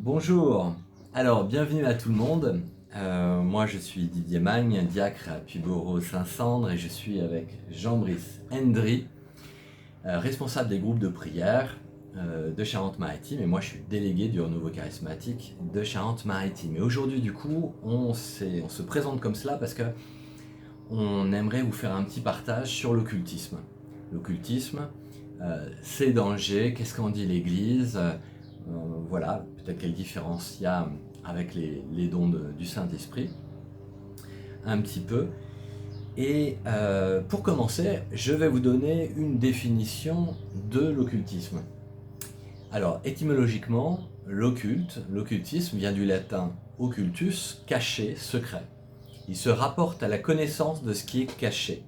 Bonjour, alors bienvenue à tout le monde. Moi je suis Didier Magne, diacre à Puyboreau-Saint-Sandre et je suis avec Jean-Brice Hendry, responsable des groupes de prière de Charente-Maritime, et moi je suis délégué du Renouveau Charismatique de Charente-Maritime. Et aujourd'hui du coup on se présente comme cela parce que on aimerait vous faire un petit partage sur l'occultisme. L'occultisme, ses dangers, qu'est-ce qu'en dit l'Église, voilà, peut-être quelle différence il y a avec les dons du Saint-Esprit, un petit peu. Et pour commencer, je vais vous donner une définition de l'occultisme. Alors, étymologiquement, l'occultisme vient du latin occultus, caché, secret. Il se rapporte à la connaissance de ce qui est caché.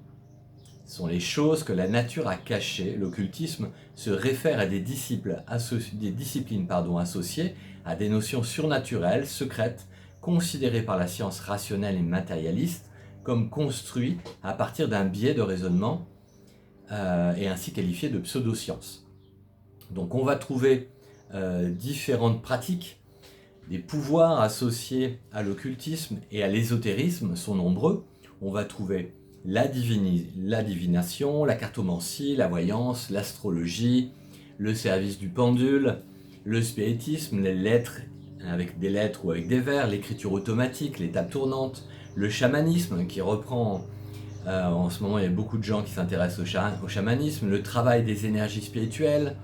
Ce sont les choses que la nature a cachées. L'occultisme se réfère à des disciplines associées à des notions surnaturelles, secrètes, considérées par la science rationnelle et matérialiste comme construites à partir d'un biais de raisonnement et ainsi qualifiées de pseudosciences. Donc on va trouver différentes pratiques. Des pouvoirs associés à l'occultisme et à l'ésotérisme sont nombreux. On va trouver la divination, la cartomancie, la voyance, l'astrologie, le service du pendule, le spiritisme, les lettres avec des lettres ou avec des vers, l'écriture automatique, les tables tournantes, le chamanisme qui reprend, en ce moment il y a beaucoup de gens qui s'intéressent au chamanisme, le travail des énergies spirituelles,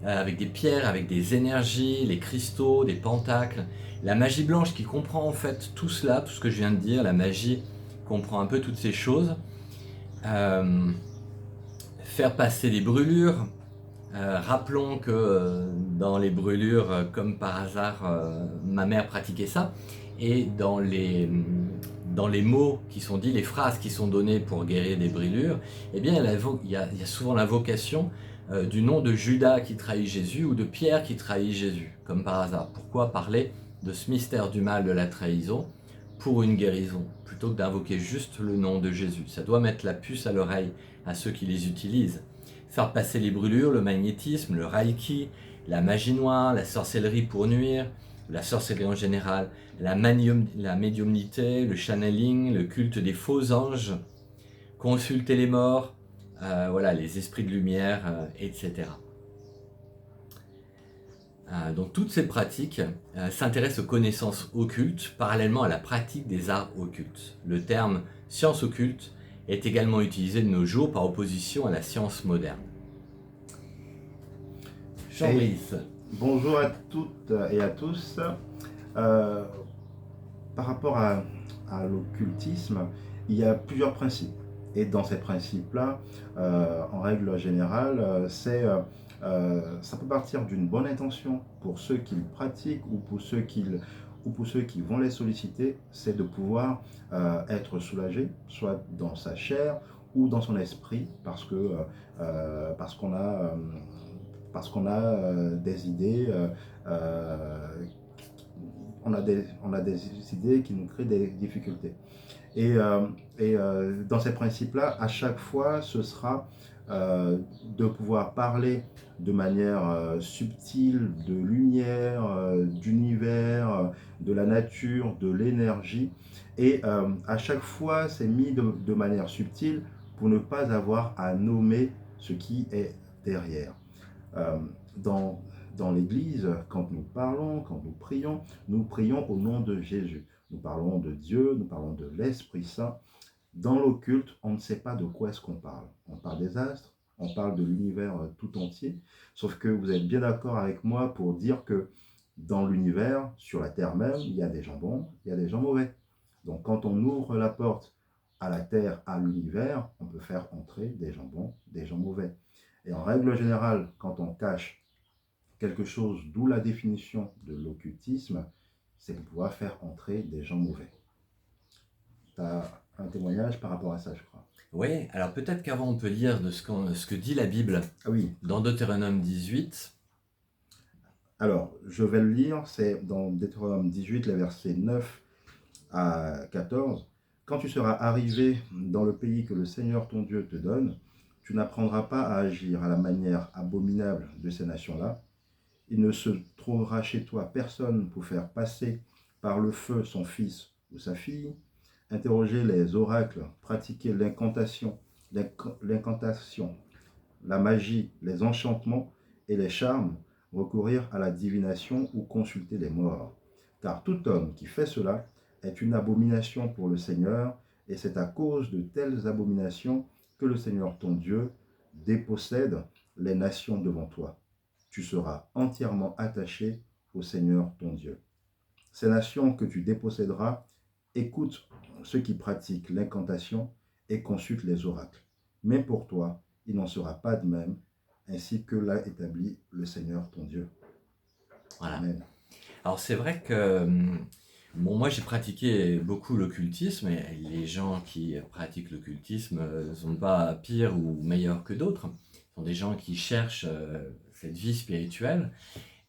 avec des pierres, avec des énergies, les cristaux, des pentacles, la magie blanche qui comprend en fait tout cela, tout ce que je viens de dire, la magie comprend un peu toutes ces choses. Faire passer des brûlures. Rappelons que dans les brûlures, comme par hasard, ma mère pratiquait ça, et dans les mots qui sont dits, les phrases qui sont données pour guérir des brûlures, eh bien il y a souvent l'invocation du nom de Judas qui trahit Jésus ou de Pierre qui trahit Jésus, comme par hasard. Pourquoi parler de ce mystère du mal de la trahison pour une guérison, plutôt que d'invoquer juste le nom de Jésus? Ça doit mettre la puce à l'oreille à ceux qui les utilisent. Faire passer les brûlures, le magnétisme, le reiki, la magie noire, la sorcellerie pour nuire, la sorcellerie en général, la médiumnité, le channeling, le culte des faux anges, consulter les morts, voilà, les esprits de lumière, etc. Donc toutes ces pratiques s'intéressent aux connaissances occultes parallèlement à la pratique des arts occultes. Le terme science occulte est également utilisé de nos jours par opposition à la science moderne. Jean-Brice. Bonjour à toutes et à tous. Euh, Par rapport à l'occultisme, il y a plusieurs principes. Et dans ces principes-là, en règle générale, ça peut partir d'une bonne intention pour ceux qui le pratiquent ou pour ceux qui vont les solliciter, c'est de pouvoir être soulagé, soit dans sa chair ou dans son esprit, parce qu'on a des idées on a des idées qui nous créent des difficultés. Dans ces principes-là, à chaque fois, ce sera de pouvoir parler de manière subtile de lumière, d'univers, de la nature, de l'énergie. À chaque fois, c'est mis de manière subtile pour ne pas avoir à nommer ce qui est derrière. Euh, dans, dans l'Église, quand nous prions au nom de Jésus. Nous parlons de Dieu, nous parlons de l'Esprit Saint. Dans l'occulte, on ne sait pas de quoi est-ce qu'on parle. On parle des astres, on parle de l'univers tout entier. Sauf que vous êtes bien d'accord avec moi pour dire que dans l'univers, sur la terre même, il y a des gens bons, il y a des gens mauvais. Donc quand on ouvre la porte à la terre, à l'univers, on peut faire entrer des gens bons, des gens mauvais. Et en règle générale, quand on cache quelque chose, d'où la définition de l'occultisme, c'est pour pouvoir faire entrer des gens mauvais. Tu as un témoignage par rapport à ça, je crois. Oui, alors peut-être qu'avant on peut lire de ce que dit la Bible Oui. dans Deutéronome 18. Alors, je vais le lire, c'est dans Deutéronome 18, les versets 9 à 14. Quand tu seras arrivé dans le pays que le Seigneur ton Dieu te donne, tu n'apprendras pas à agir à la manière abominable de ces nations-là. Il ne se trouveras chez toi personne pour faire passer par le feu son fils ou sa fille, interroger les oracles, pratiquer l'incantation, la magie, les enchantements et les charmes, recourir à la divination ou consulter les morts. Car tout homme qui fait cela est une abomination pour le Seigneur, et c'est à cause de telles abominations que le Seigneur ton Dieu dépossède les nations devant toi. Tu seras entièrement attaché au Seigneur ton Dieu. Ces nations que tu déposséderas écoutent ceux qui pratiquent l'incantation et consultent les oracles. Mais pour toi, il n'en sera pas de même, ainsi que l'a établi le Seigneur ton Dieu. Voilà. Amen. Alors c'est vrai que bon, moi j'ai pratiqué beaucoup l'occultisme, et les gens qui pratiquent l'occultisme ne sont pas pires ou meilleurs que d'autres. Ce sont des gens qui cherchent cette vie spirituelle.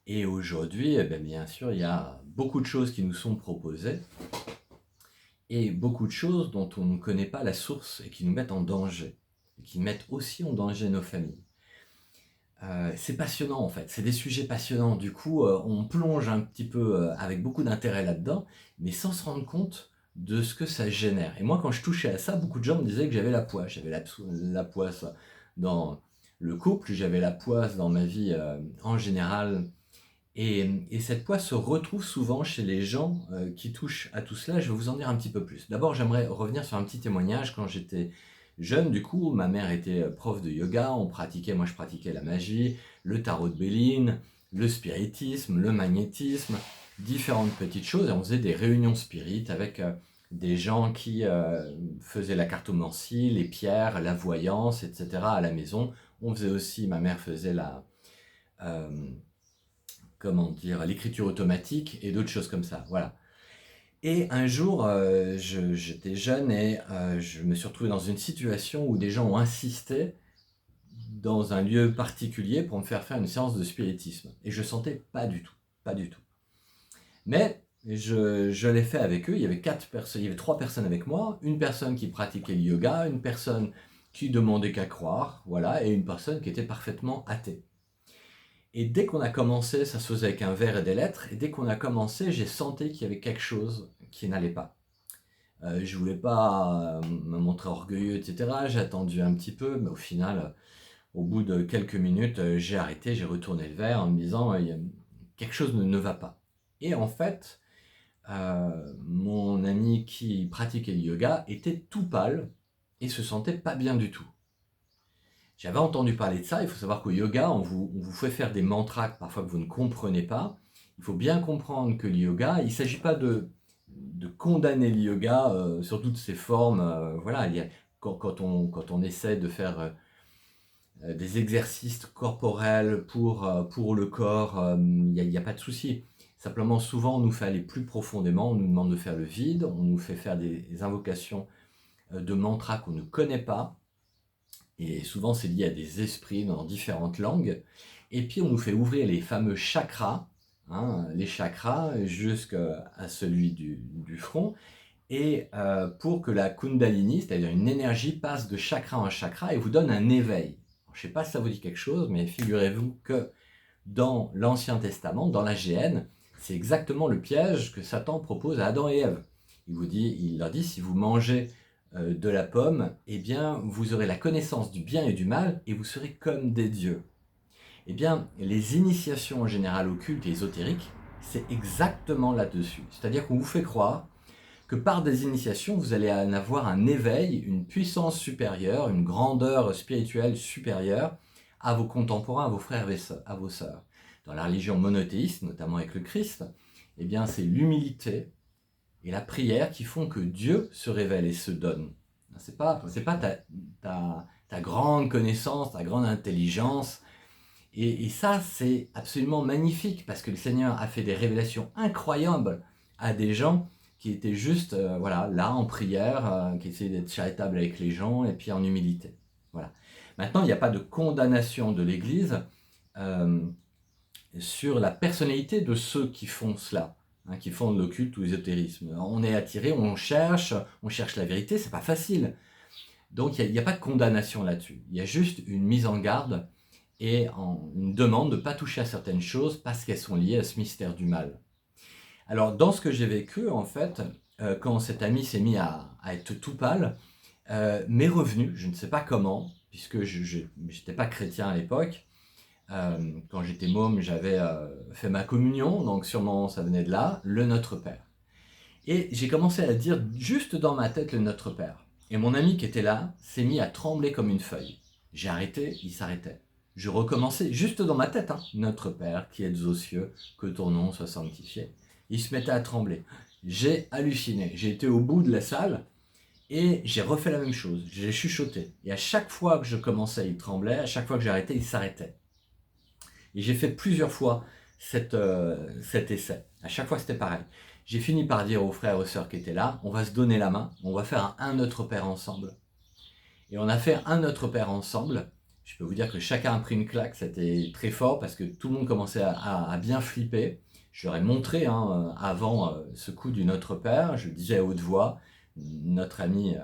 Et aujourd'hui, bien sûr, il y a beaucoup de choses qui nous sont proposées et beaucoup de choses dont on ne connaît pas la source et qui nous mettent en danger, et qui mettent aussi en danger nos familles. C'est passionnant en fait, c'est des sujets passionnants, du coup on plonge un petit peu avec beaucoup d'intérêt là-dedans, mais sans se rendre compte de ce que ça génère. Et moi quand je touchais à ça, beaucoup de gens me disaient que j'avais la poisse. J'avais la poisse dans le couple, j'avais la poisse dans ma vie en général, et cette poisse se retrouve souvent chez les gens qui touchent à tout cela. Je vais vous en dire un petit peu plus. D'abord j'aimerais revenir sur un petit témoignage. Quand j'étais jeune, du coup, ma mère était prof de yoga, moi je pratiquais la magie, le tarot de Béline, le spiritisme, le magnétisme, différentes petites choses, et on faisait des réunions spirites avec des gens qui faisaient la cartomancie, les pierres, la voyance, etc. à la maison. On faisait aussi, ma mère faisait l'écriture automatique et d'autres choses comme ça, voilà. Et un jour, j'étais jeune et je me suis retrouvé dans une situation où des gens ont insisté dans un lieu particulier pour me faire une séance de spiritisme. Et je sentais pas du tout, pas du tout. Mais je l'ai fait avec eux. Il y avait 3 personnes avec moi, une personne qui pratiquait le yoga, une personne qui demandait qu'à croire, voilà, et une personne qui était parfaitement athée. Et dès qu'on a commencé, ça se faisait avec un verre et des lettres, et dès qu'on a commencé, j'ai senti qu'il y avait quelque chose qui n'allait pas. Je voulais pas me montrer orgueilleux, etc. J'ai attendu un petit peu, mais au final, au bout de quelques minutes, j'ai arrêté, j'ai retourné le verre en me disant quelque chose ne va pas. Et en fait, mon ami qui pratiquait le yoga était tout pâle et se sentait pas bien du tout. J'avais entendu parler de ça. Il faut savoir qu'au yoga, on vous fait faire des mantras parfois que vous ne comprenez pas. Il faut bien comprendre que le yoga, il ne s'agit pas de condamner le yoga sur toutes ses formes. Voilà, quand on essaie de faire des exercices corporels pour le corps, il n'y a pas de souci. Simplement, souvent, on nous fait aller plus profondément. On nous demande de faire le vide. On nous fait faire des invocations de mantras qu'on ne connaît pas. Et souvent, c'est lié à des esprits dans différentes langues. Et puis, on nous fait ouvrir les fameux chakras, les chakras jusqu'à celui du front, et pour que la kundalini, c'est-à-dire une énergie, passe de chakra en chakra et vous donne un éveil. Alors, je ne sais pas si ça vous dit quelque chose, mais figurez-vous que dans l'Ancien Testament, dans la Géhenne, c'est exactement le piège que Satan propose à Adam et Ève. Il leur dit, si vous mangez de la pomme, eh bien, vous aurez la connaissance du bien et du mal, et vous serez comme des dieux. Eh bien, les initiations en général occultes et ésotériques, c'est exactement là-dessus. C'est-à-dire qu'on vous fait croire que par des initiations, vous allez en avoir un éveil, une puissance supérieure, une grandeur spirituelle supérieure à vos contemporains, à vos frères et à vos sœurs. Dans la religion monothéiste, notamment avec le Christ, eh bien, c'est l'humilité et la prière qui font que Dieu se révèle et se donne. C'est pas ta grande connaissance, ta grande intelligence. Et ça, c'est absolument magnifique parce que le Seigneur a fait des révélations incroyables à des gens qui étaient juste là en prière, qui essayaient d'être charitables avec les gens et puis en humilité. Voilà. Maintenant, il n'y a pas de condamnation de l'Église sur la personnalité de ceux qui font cela. Qui font de l'occulte ou l'ésotérisme. On est attiré, on cherche la vérité, c'est pas facile. Donc il n'y a pas de condamnation là-dessus. Il y a juste une mise en garde et une demande de ne pas toucher à certaines choses parce qu'elles sont liées à ce mystère du mal. Alors, dans ce que j'ai vécu, en fait, quand cet ami s'est mis à être tout pâle, m'est revenu, je ne sais pas comment, puisque je n'étais pas chrétien à l'époque. Quand j'étais môme, j'avais fait ma communion, donc sûrement ça venait de là, le Notre Père. Et j'ai commencé à dire juste dans ma tête le Notre Père. Et mon ami qui était là s'est mis à trembler comme une feuille. J'ai arrêté, il s'arrêtait. Je recommençais juste dans ma tête, hein. Notre Père qui êtes aux cieux, que ton nom soit sanctifié. Il se mettait à trembler. J'ai halluciné. J'ai été au bout de la salle et j'ai refait la même chose. J'ai chuchoté. Et à chaque fois que je commençais, il tremblait. À chaque fois que j'arrêtais, il s'arrêtait. Et j'ai fait plusieurs fois cet essai. À chaque fois, c'était pareil. J'ai fini par dire aux frères et aux sœurs qui étaient là, on va se donner la main, on va faire un Notre Père ensemble. Et on a fait un Notre Père ensemble. Je peux vous dire que chacun a pris une claque, c'était très fort parce que tout le monde commençait à bien flipper. Je leur ai montré avant ce coup du Notre Père, je disais à haute voix, notre ami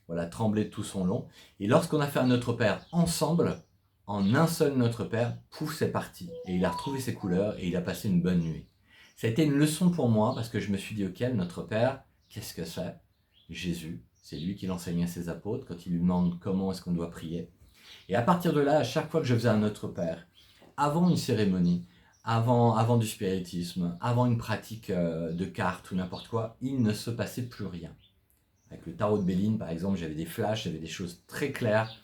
voilà, tremblait de tout son long. Et lorsqu'on a fait un Notre Père ensemble, en un seul Notre Père, pouf, c'est parti. Et il a retrouvé ses couleurs et il a passé une bonne nuit. Ça a été une leçon pour moi parce que je me suis dit, ok, Notre Père, qu'est-ce que c'est? Jésus, c'est lui qui l'enseignait à ses apôtres quand il lui demande comment est-ce qu'on doit prier. Et à partir de là, à chaque fois que je faisais un Notre Père, avant une cérémonie, avant du spiritisme, avant une pratique de cartes ou n'importe quoi, il ne se passait plus rien. Avec le tarot de Béline, par exemple, j'avais des flashs, j'avais des choses très claires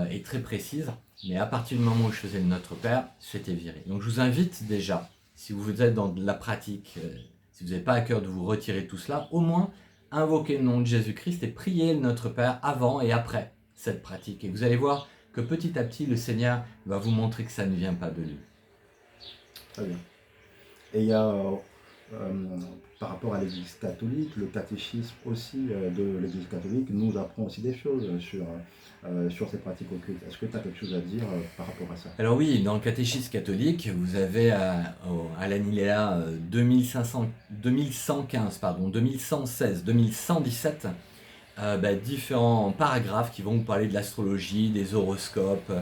et très précises. Mais à partir du moment où je faisais le Notre Père, c'était viré. Donc je vous invite déjà, si vous êtes dans de la pratique, si vous n'avez pas à cœur de vous retirer de tout cela, au moins invoquez le nom de Jésus-Christ et priez le Notre Père avant et après cette pratique. Et vous allez voir que petit à petit, le Seigneur va vous montrer que ça ne vient pas de lui. Très bien. Et il y a, par rapport à l'Église catholique, le catéchisme aussi de l'Église catholique nous apprend aussi des choses sur ces pratiques occultes. Est-ce que tu as quelque chose à dire par rapport à ça? Alors oui, dans le catéchisme catholique, vous avez à l'alinéa 2115, 2116, 2117, différents paragraphes qui vont vous parler de l'astrologie, des horoscopes,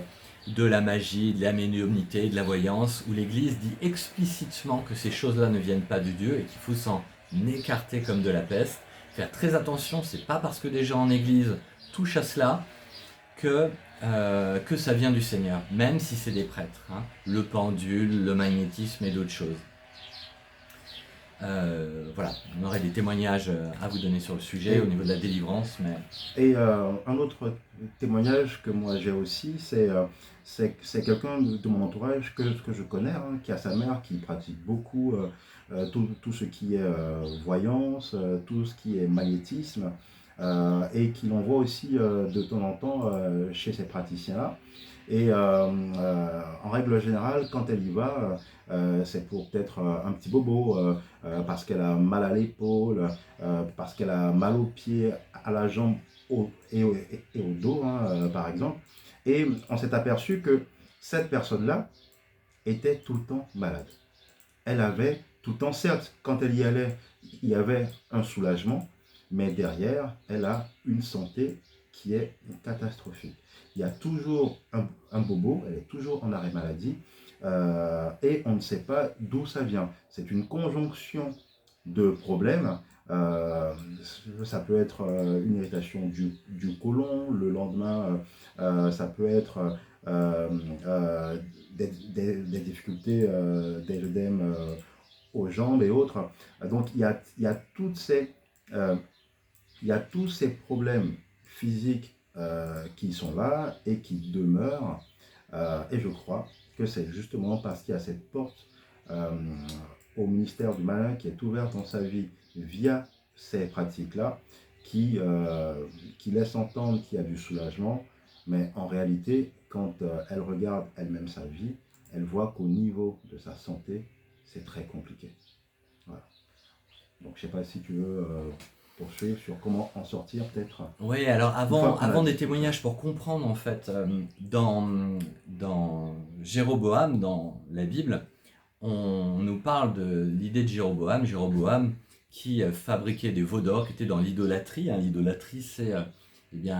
de la magie, de la médiumnité, de la voyance, où l'Église dit explicitement que ces choses-là ne viennent pas de Dieu et qu'il faut s'en écarter comme de la peste. Faire très attention, c'est pas parce que des gens en Église touchent à cela que ça vient du Seigneur, même si c'est des prêtres, hein. Le pendule, le magnétisme et d'autres choses. Voilà, on aurait des témoignages à vous donner sur le sujet au niveau de la délivrance. Et un autre témoignage que moi j'ai aussi, c'est quelqu'un de mon entourage que je connais, hein, qui a sa mère qui pratique beaucoup tout ce qui est voyance, tout ce qui est magnétisme, et qui l'envoie aussi de temps en temps chez ces praticiens-là. Et en règle générale, quand elle y va, c'est pour peut-être un petit bobo, parce qu'elle a mal à l'épaule, parce qu'elle a mal aux pieds, à la jambe et au dos, hein, par exemple. Et on s'est aperçu que cette personne-là était tout le temps malade. Elle avait tout le temps, certes, quand elle y allait, il y avait un soulagement, mais derrière, elle a une santé qui est catastrophique. Il y a toujours un bobo, elle est toujours en arrêt maladie, et on ne sait pas d'où ça vient. C'est une conjonction de problèmes. Ça peut être une irritation du côlon, le lendemain, ça peut être des difficultés, des œdèmes aux jambes et autres. Donc il y a tous ces problèmes physiques qui sont là et qui demeurent. Et je crois que c'est justement parce qu'il y a cette porte au ministère du malin qui est ouverte dans sa vie via ces pratiques-là, qui laisse entendre qu'il y a du soulagement, mais en réalité, quand elle regarde elle-même sa vie, elle voit qu'au niveau de sa santé, c'est très compliqué. Voilà. Donc je ne sais pas si tu veux poursuivre sur comment en sortir peut-être. Oui, alors avant des témoignages, pour comprendre en fait, dans Jéroboam, dans la Bible, on nous parle de l'idée de Jéroboam qui fabriquait des veaux d'or, qui était dans l'idolâtrie. L'idolâtrie, c'est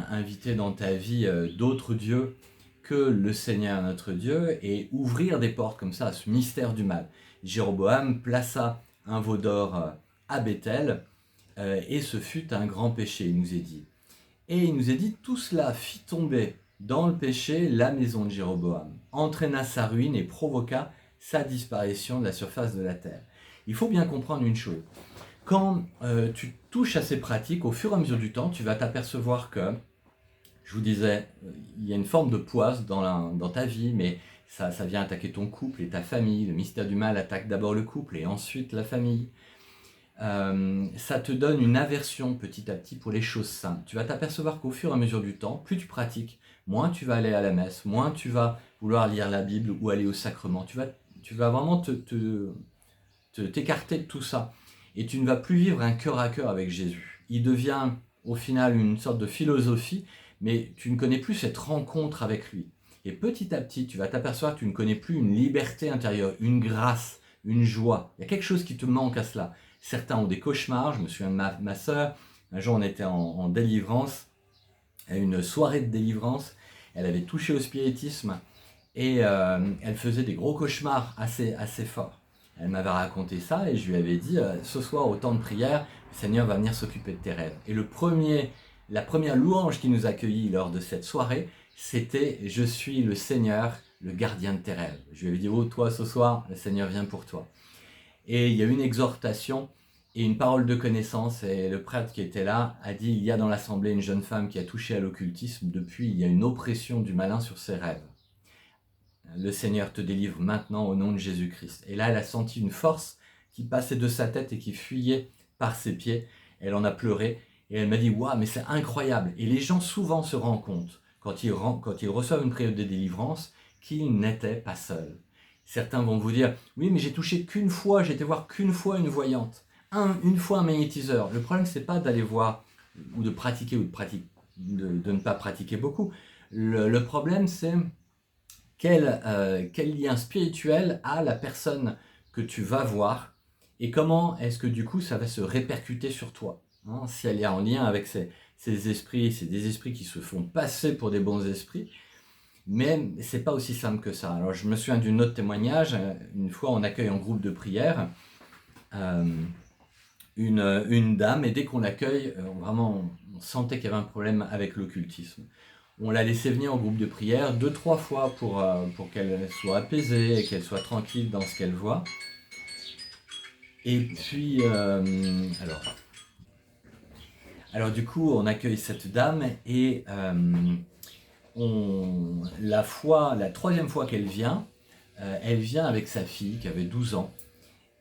inviter dans ta vie d'autres dieux que le Seigneur notre Dieu et ouvrir des portes comme ça à ce mystère du mal. Jéroboam plaça un veau d'or à Bethel et ce fut un grand péché, il nous est dit. Et il nous est dit, tout cela fit tomber dans le péché la maison de Jéroboam, entraîna sa ruine et provoqua sa disparition de la surface de la terre. Il faut bien comprendre une chose. Quand tu touches à ces pratiques, au fur et à mesure du temps, tu vas t'apercevoir que, je vous disais, il y a une forme de poisse dans ta vie, mais ça vient attaquer ton couple et ta famille. Le mystère du mal attaque d'abord le couple et ensuite la famille. Ça te donne une aversion petit à petit pour les choses saintes. Tu vas t'apercevoir qu'au fur et à mesure du temps, plus tu pratiques, moins tu vas aller à la messe, moins tu vas vouloir lire la Bible ou aller au sacrement. Tu vas vraiment t'écarter de tout ça. Et tu ne vas plus vivre un cœur à cœur avec Jésus. Il devient au final une sorte de philosophie, mais tu ne connais plus cette rencontre avec lui. Et petit à petit, tu vas t'apercevoir que tu ne connais plus une liberté intérieure, une grâce, une joie. Il y a quelque chose qui te manque à cela. Certains ont des cauchemars. Je me souviens de ma sœur. Un jour, on était en délivrance, à une soirée de délivrance. Elle avait touché au spiritisme et elle faisait des gros cauchemars assez forts. Elle m'avait raconté ça et je lui avais dit ce soir au temps de prière, le Seigneur va venir s'occuper de tes rêves. Et la première louange qui nous accueillit lors de cette soirée, c'était « Je suis le Seigneur, le gardien de tes rêves ». Je lui avais dit « Oh, toi, ce soir, le Seigneur vient pour toi ». Et il y a eu une exhortation et une parole de connaissance. Et le prêtre qui était là a dit « Il y a dans l'assemblée une jeune femme qui a touché à l'occultisme. Depuis, il y a une oppression du malin sur ses rêves. Le Seigneur te délivre maintenant au nom de Jésus-Christ. » Et là, elle a senti une force qui passait de sa tête et qui fuyait par ses pieds. Elle en a pleuré et elle m'a dit « Waouh, mais c'est incroyable !» Et les gens souvent se rendent compte, quand ils reçoivent une période de délivrance, qu'ils n'étaient pas seuls. Certains vont vous dire « Oui, mais j'ai touché qu'une fois, j'ai été voir qu'une fois une voyante, une fois un magnétiseur. » Le problème, c'est pas d'aller voir ou de pratiquer ou de ne pas pratiquer beaucoup. Le problème, c'est quel lien spirituel a la personne que tu vas voir et comment est-ce que du coup ça va se répercuter sur toi, hein, si elle est en lien avec ces esprits, c'est des esprits qui se font passer pour des bons esprits, mais c'est pas aussi simple que ça. Alors je me souviens d'un autre témoignage, une fois on accueille en groupe de prière une dame et dès qu'on l'accueille, vraiment on sentait qu'il y avait un problème avec l'occultisme. On l'a laissé venir au groupe de prière 2-3 fois pour qu'elle soit apaisée et qu'elle soit tranquille dans ce qu'elle voit. Et puis, alors du coup, on accueille cette dame et la troisième fois qu'elle vient, elle vient avec sa fille qui avait 12 ans.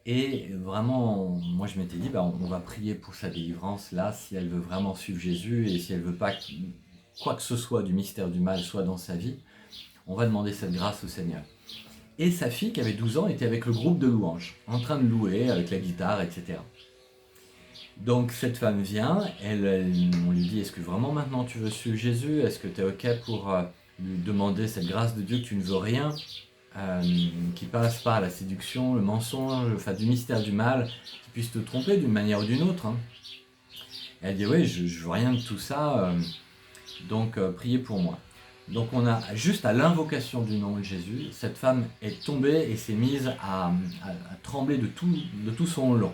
Et vraiment, moi je m'étais dit, on va prier pour sa délivrance là, si elle veut vraiment suivre Jésus et si elle veut pas quoi que ce soit du mystère du mal soit dans sa vie, on va demander cette grâce au Seigneur. Et sa fille qui avait 12 ans était avec le groupe de louanges, en train de louer avec la guitare, etc. Donc cette femme vient, on lui dit, est-ce que vraiment maintenant tu veux suivre Jésus? Est-ce que tu es ok pour lui demander cette grâce de Dieu que tu ne veux rien qui passe par la séduction, le mensonge, enfin du mystère du mal, qui puisse te tromper d'une manière ou d'une autre, hein. Elle dit oui, je veux rien de tout ça, donc priez pour moi. Donc on a juste à l'invocation du nom de Jésus, cette femme est tombée et s'est mise à trembler de tout son long.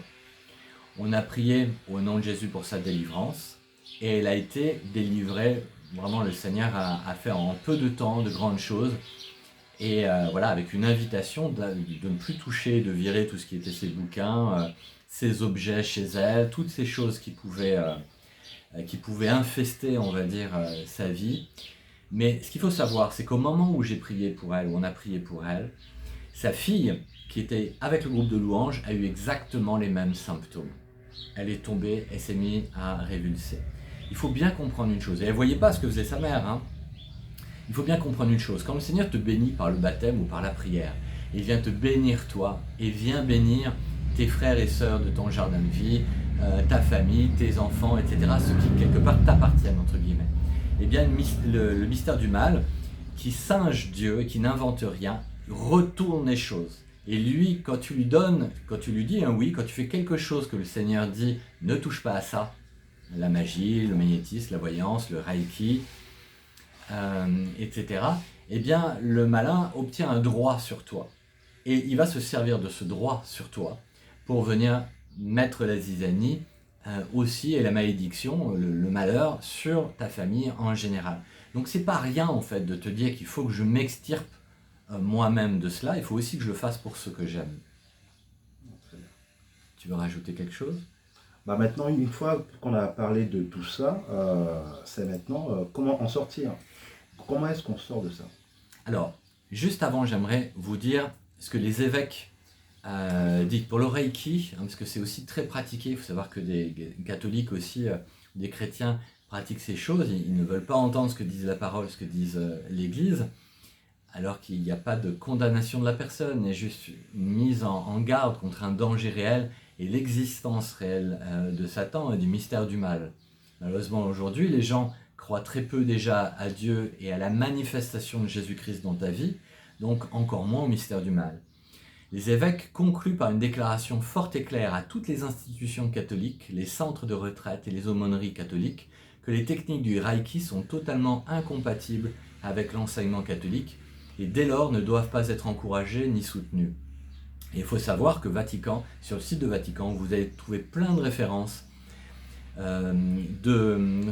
On a prié au nom de Jésus pour sa délivrance et elle a été délivrée. Vraiment le Seigneur a fait en peu de temps de grandes choses. Et voilà, avec une invitation de ne plus toucher, de virer tout ce qui était ses bouquins, ses objets chez elle, toutes ces choses qui pouvaient infester, on va dire, sa vie. Mais ce qu'il faut savoir, c'est qu'au moment où j'ai prié pour elle, où on a prié pour elle, sa fille, qui était avec le groupe de louanges, a eu exactement les mêmes symptômes. Elle est tombée, elle s'est mise à révulser. Il faut bien comprendre une chose, et elle ne voyait pas ce que faisait sa mère, hein. Il faut bien comprendre une chose, quand le Seigneur te bénit par le baptême ou par la prière, il vient te bénir toi, et vient bénir tes frères et sœurs de ton jardin de vie, ta famille, tes enfants, etc., ceux qui quelque part t'appartiennent, entre guillemets. Eh bien, le mystère du mal, qui singe Dieu et qui n'invente rien, retourne les choses. Et lui, quand tu lui dis un oui, quand tu fais quelque chose que le Seigneur dit, ne touche pas à ça, la magie, le magnétisme, la voyance, le reiki, etc., eh bien le malin obtient un droit sur toi. Et il va se servir de ce droit sur toi pour venir mettre la zizanie aussi et la malédiction, le malheur sur ta famille en général. Donc c'est pas rien en fait de te dire qu'il faut que je m'extirpe moi-même de cela, il faut aussi que je le fasse pour ceux que j'aime. Très bien. Tu veux rajouter quelque chose? Bah maintenant, une fois qu'on a parlé de tout ça, c'est maintenant comment en sortir. Comment est-ce qu'on sort de ça? Alors, juste avant, j'aimerais vous dire ce que les évêques disent pour le Reiki, hein, parce que c'est aussi très pratiqué. Il faut savoir que des catholiques aussi, des chrétiens pratiquent ces choses. Ils ne veulent pas entendre ce que dit la parole, ce que disent l'Église, alors qu'il n'y a pas de condamnation de la personne, il y a juste une mise en garde contre un danger réel et l'existence réelle de Satan et du mystère du mal. Malheureusement, aujourd'hui, les gens croient très peu déjà à Dieu et à la manifestation de Jésus-Christ dans ta vie, donc encore moins au mystère du mal. Les évêques concluent par une déclaration forte et claire à toutes les institutions catholiques, les centres de retraite et les aumôneries catholiques, que les techniques du Reiki sont totalement incompatibles avec l'enseignement catholique et dès lors ne doivent pas être encouragées ni soutenues. Et il faut savoir que Vatican, sur le site de Vatican, vous allez trouver plein de références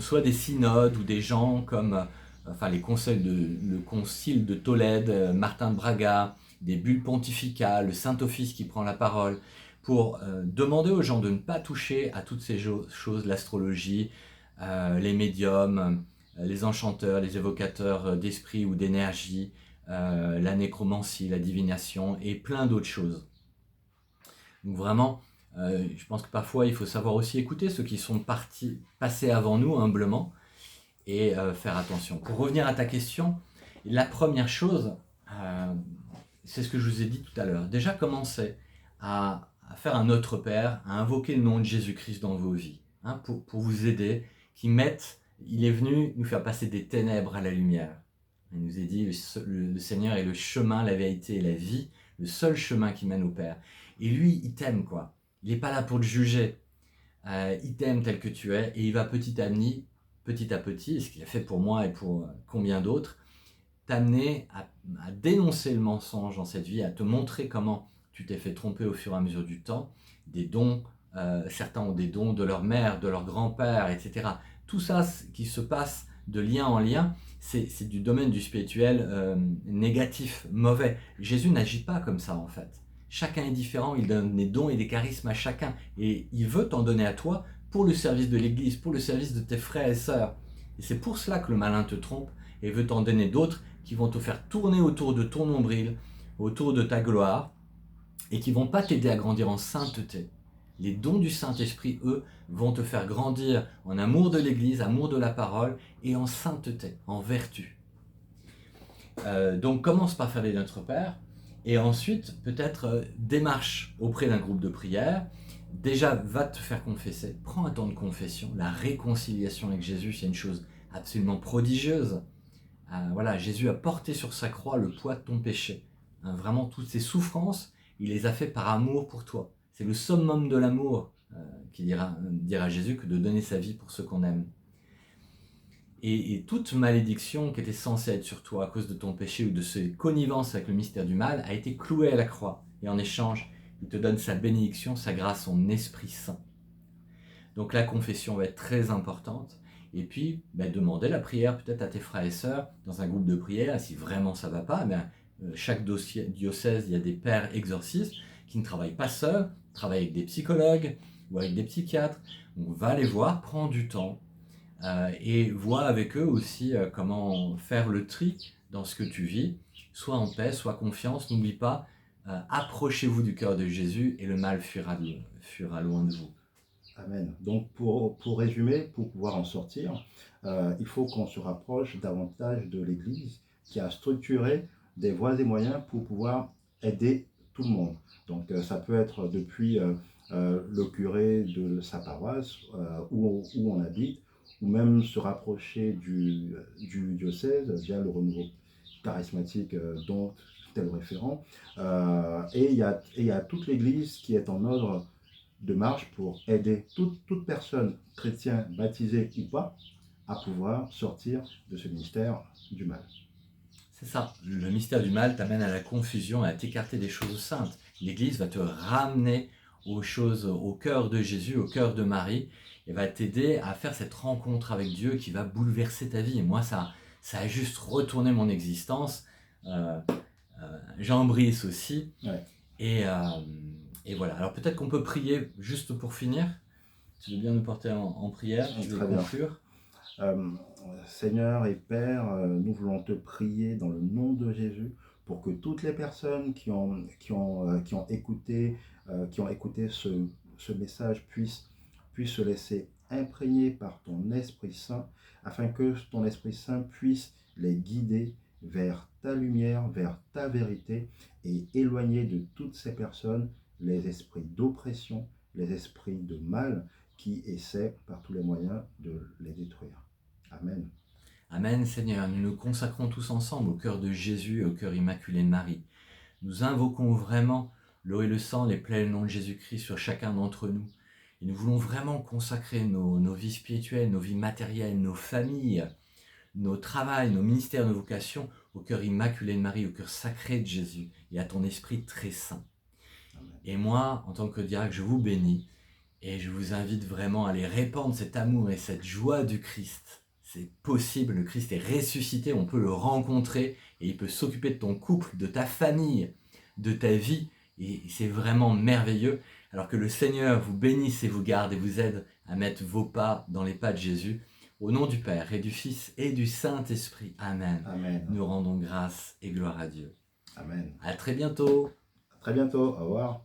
soit des synodes ou des gens comme le concile de Tolède, Martin de Braga, des bulles pontificales, le Saint-Office qui prend la parole, pour demander aux gens de ne pas toucher à toutes ces choses, l'astrologie, les médiums, les enchanteurs, les évocateurs d'esprit ou d'énergie, la nécromancie, la divination et plein d'autres choses. Donc vraiment, je pense que parfois il faut savoir aussi écouter ceux qui sont passés avant nous humblement et faire attention. Pour revenir à ta question, la première chose, c'est ce que je vous ai dit tout à l'heure. Déjà commencez à faire un Notre Père, à invoquer le nom de Jésus-Christ dans vos vies, hein, pour vous aider, il est venu nous faire passer des ténèbres à la lumière. Il nous a dit, le Seigneur est le chemin, la vérité et la vie, le seul chemin qui mène au Père. Et lui, il t'aime, quoi. Il n'est pas là pour te juger. Il t'aime tel que tu es, et il va petit à petit, ce qu'il a fait pour moi et pour combien d'autres, t'amener à dénoncer le mensonge dans cette vie, à te montrer comment tu t'es fait tromper au fur et à mesure du temps, des dons, certains ont des dons de leur mère, de leur grand-père, etc. Tout ça qui se passe de lien en lien, c'est du domaine du spirituel négatif, mauvais. Jésus n'agit pas comme ça en fait. Chacun est différent, il donne des dons et des charismes à chacun, et il veut t'en donner à toi pour le service de l'Église, pour le service de tes frères et sœurs. Et c'est pour cela que le malin te trompe et veut t'en donner d'autres qui vont te faire tourner autour de ton nombril, autour de ta gloire, et qui vont pas t'aider à grandir en sainteté. Les dons du Saint-Esprit, eux, vont te faire grandir en amour de l'Église, amour de la parole, et en sainteté, en vertu. Donc commence par faire les Notre Père, et ensuite peut-être démarche auprès d'un groupe de prière. Déjà, va te faire confesser, prends un temps de confession. La réconciliation avec Jésus, c'est une chose absolument prodigieuse. Voilà, Jésus a porté sur sa croix le poids de ton péché. Hein, vraiment, toutes ces souffrances, il les a fait par amour pour toi. C'est le summum de l'amour qui dira Jésus que de donner sa vie pour ceux qu'on aime. Et toute malédiction qui était censée être sur toi à cause de ton péché ou de ces connivences avec le mystère du mal a été clouée à la croix. Et en échange, il te donne sa bénédiction, sa grâce, son Esprit Saint. Donc la confession va être très importante. Et puis, demander la prière peut-être à tes frères et sœurs dans un groupe de prière. Si vraiment ça ne va pas, chaque diocèse, il y a des pères exorcistes qui ne travaillent pas seuls, travaillent avec des psychologues ou avec des psychiatres. On va les voir, prends du temps et vois avec eux aussi comment faire le tri dans ce que tu vis. Sois en paix, sois confiance, n'oublie pas, approchez-vous du cœur de Jésus et le mal fuira loin de vous. Amen. Donc pour résumer, pour pouvoir en sortir, il faut qu'on se rapproche davantage de l'Église qui a structuré des voies et moyens pour pouvoir aider tout le monde. Donc ça peut être depuis le curé de sa paroisse où on habite, ou même se rapprocher du diocèse via le renouveau charismatique dont tu es le référent. Et il y a toute l'Église qui est en ordre de marche pour aider toute personne, chrétien, baptisée ou pas, à pouvoir sortir de ce mystère du mal. C'est ça. Le mystère du mal t'amène à la confusion, à t'écarter des choses saintes. L'Église va te ramener aux choses, au cœur de Jésus, au cœur de Marie, et va t'aider à faire cette rencontre avec Dieu qui va bouleverser ta vie. Et moi, ça a juste retourné mon existence. Jean Brice aussi. Ouais. Et voilà. Alors peut-être qu'on peut prier juste pour finir. Tu veux bien nous porter en prière, je vais Très bien. conclure. Seigneur et Père, nous voulons te prier dans le nom de Jésus pour que toutes les personnes qui ont écouté ce message puissent se laisser imprégner par ton Esprit Saint, afin que ton Esprit Saint puisse les guider vers ta lumière, vers ta vérité, et éloigner de toutes ces personnes les esprits d'oppression, les esprits de mal qui essaient par tous les moyens de les détruire. Amen. Amen, Seigneur. Nous nous consacrons tous ensemble au cœur de Jésus et au cœur immaculé de Marie. Nous invoquons vraiment l'eau et le sang, les plaies et le nom de Jésus-Christ sur chacun d'entre nous. Et nous voulons vraiment consacrer nos vies spirituelles, nos vies matérielles, nos familles, nos travails, nos ministères, nos vocations au cœur immaculé de Marie, au cœur sacré de Jésus et à ton esprit très saint. Amen. Et moi, en tant que diacre, je vous bénis et je vous invite vraiment à aller répandre cet amour et cette joie du Christ. C'est possible, le Christ est ressuscité, on peut le rencontrer et il peut s'occuper de ton couple, de ta famille, de ta vie, et c'est vraiment merveilleux. Alors que le Seigneur vous bénisse et vous garde et vous aide à mettre vos pas dans les pas de Jésus. Au nom du Père et du Fils et du Saint-Esprit. Amen. Amen. Nous rendons grâce et gloire à Dieu. Amen. À très bientôt. À très bientôt. Au revoir.